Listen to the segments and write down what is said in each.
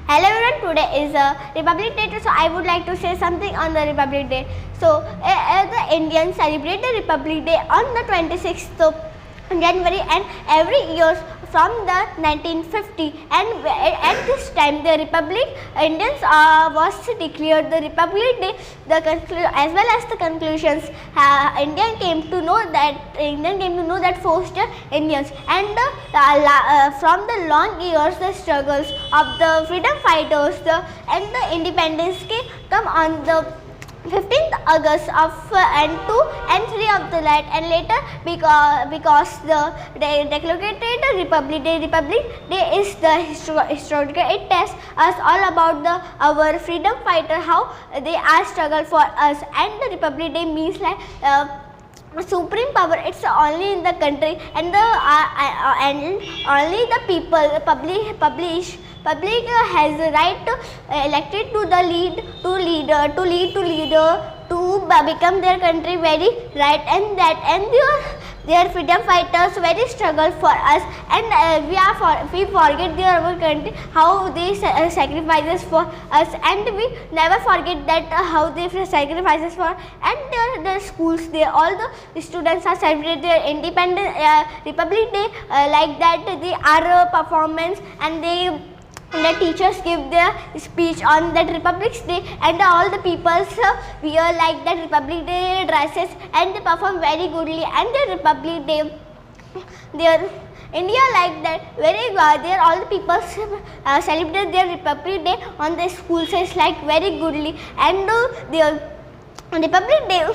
Hello everyone, today is Republic Day, so I would like to say something on the Republic Day. So the Indians celebrate the Republic Day on the 26th of January and every year from the 1950, and at this time the Indians was declared the Republic Day. As well as the conclusions, Indian came to know that forced Indians, and from the long years the struggles of the freedom fighters and the independence come on the 15th August of and 2 and 3 of the night, and later because the declared Republic Day is the historical. It tells us all about our freedom fighter, how they are struggle for us, and the Republic Day means like supreme power. It's only in the country and and only the people public has the right to elected to the leader to become their country very right, and their freedom fighters very struggle for us, and we forget our country, how they sacrifices for us, and we never forget that how they sacrifices for, and the schools, all the students are celebrating their independent Republic Day like that. They are performance, and the teachers give their speech on that Republic Day, and all the people wear like that Republic Day dresses, and they perform very goodly, and the Republic Day their India like that very there all the people celebrate their Republic Day on the school says like very goodly, and their Republic Day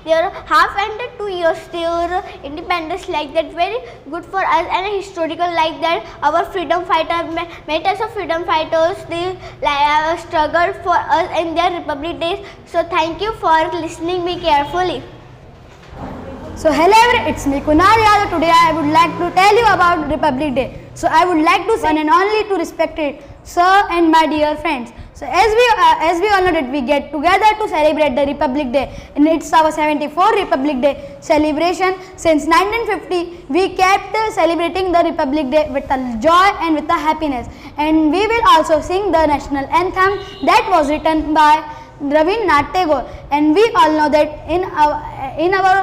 their half and 2 years their independence like that very good for us, and historical like that our freedom fighter, many types of freedom fighters, they struggle for us in their Republic Days. So thank you for listening me carefully. So hello everyone, it's me Kunal Yadav. Today I would like to tell you about Republic Day. So I would like to say one and only to respect it, sir and my dear friends. So as we all know that we get together to celebrate the Republic Day, and it's our 74th Republic Day celebration. Since 1950, we kept celebrating the Republic Day with a joy and with a happiness. And we will also sing the national anthem that was written by Rabindranath Tagore. And we all know that in our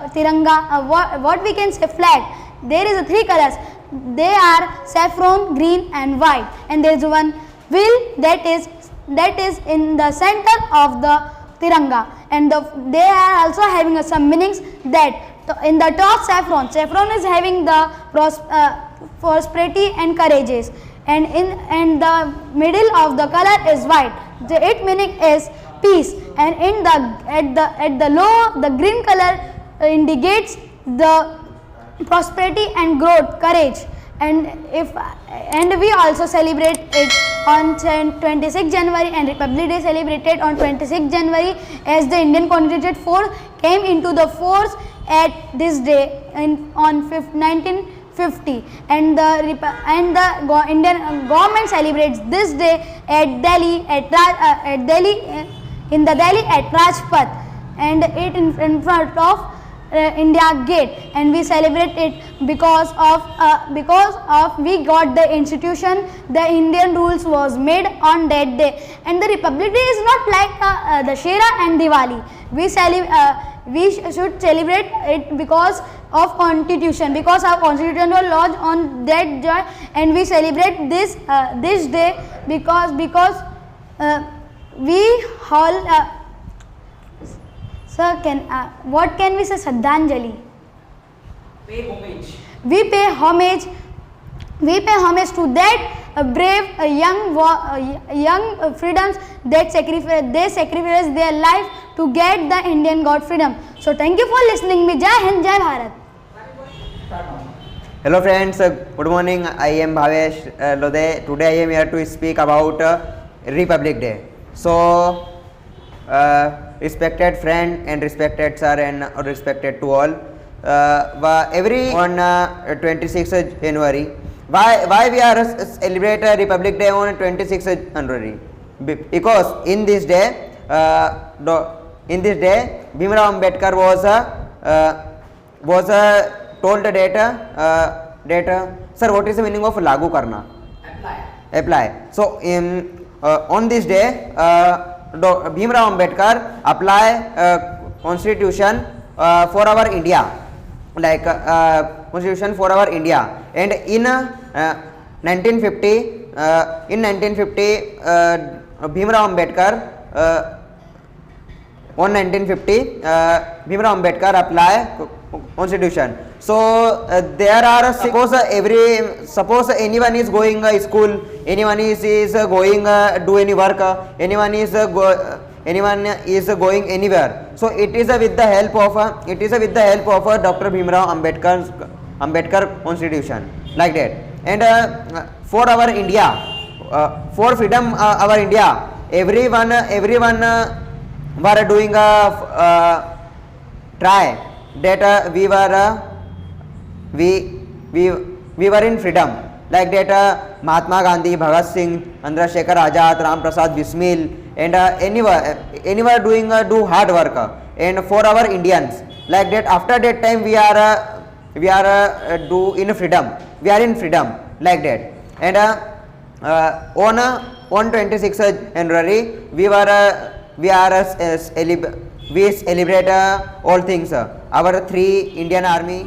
Tiranga, what we can say flag, there is 3 colors. They are saffron, green and white, and there is one wheel that is in the center of the Tiranga, and they are also having some meanings that in the top saffron is having the prosperity and courageous, and in the middle of the color is white. Its meaning is peace, and at the low the green color indicates the prosperity and growth, courage. And we also celebrate it on 26 January, and Republic Day celebrated on 26 January as the Indian Constitution force came into the force at this day on 1950, and the Indian government celebrates this day at Delhi in the Delhi at Rajpath, and it in front of India Gate, and we celebrate it because of we got the institution, the Indian rules was made on that day. And the Republic Day is not like the Dussehra and Diwali. We should celebrate it because of Constitution, because our Constitution was lodged on that day, and we celebrate this day because we all Sir, what can we say? Shraddhanjali. Pay homage. We pay homage to that brave young freedoms that sacrifice their life to get the Indian got freedom. So thank you for listening me. Jai Hind, Jai Bharat. Hello friends, good morning. I am Bhavesh Lode. Today I am here to speak about Republic Day. So respected friend and respected sir and respected to all, every on 26th January, why we are celebrate Republic Day on 26th January? Because in this day Bhimrao Ambedkar was told that sir, what is the meaning of lagu karna? apply. So on this day, Bhimrao Ambedkar apply constitution for our India, like constitution for our India, and in 1950 Bhimrao Ambedkar on 1950 Bhimrao Ambedkar apply constitution. So there are, suppose anyone is going school, anyone is going do any work, anyone is going anywhere. So it is with the help of Dr. Bhimrao Ambedkar constitution, like that. And for our India, for freedom our India, everyone were doing a try that we were in freedom, like that. Mahatma Gandhi, Bhagat Singh, Chandrasekhar Azad, Ram Prasad Bismil, and anywhere doing do hard work, and for our Indians, like that. After that time we are do in freedom, we are in freedom, like that. And on 26th January we celebrate all things, our 3 Indian Army.